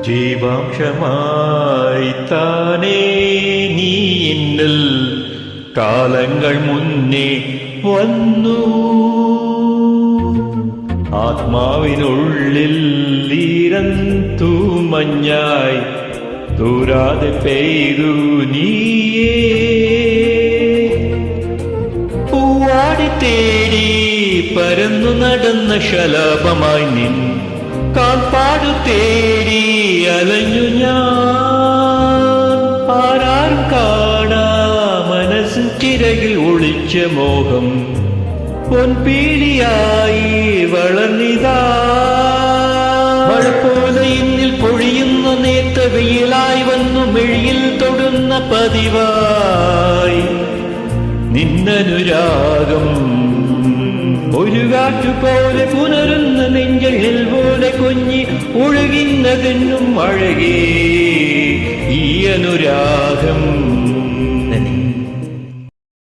ജീവാംശമായി താനേ നീ എന്നിൽ കാലങ്ങൾ മുന്നേ വന്നു. ആത്മാവിനുള്ളിൽ ഈരന്തു മഞ്ഞായി തൂരാതെ പെയ്തു നീയേ. പൂവാടി തേടി പരന്നു നടന്ന ശലഭമായി നിൻ കാൽപ്പാടു തേടി അലഞ്ഞു ഞാൻ. ആരാരും കാണാ മനസ്സിൻ ചിറകിൽ ഒളിച്ച മോഹം പൊൻപീലിയായി വളർന്നിതാ. മഴ പോലെ ഇന്നിൽ പൊഴിയുന്ന നേത്ത വെയിലായി വന്നു മെഴിയിൽ തൊടുന്ന പതിവായി നിന്നനുരാഗം. ഒരു കാറ്റുപോലെ പുനരുന്ന നെഞ്ചിൽ പോലെ കുഞ്ഞി ഒഴുകിന്നതെന്നും അഴകേ ഈ അനുരാഗം.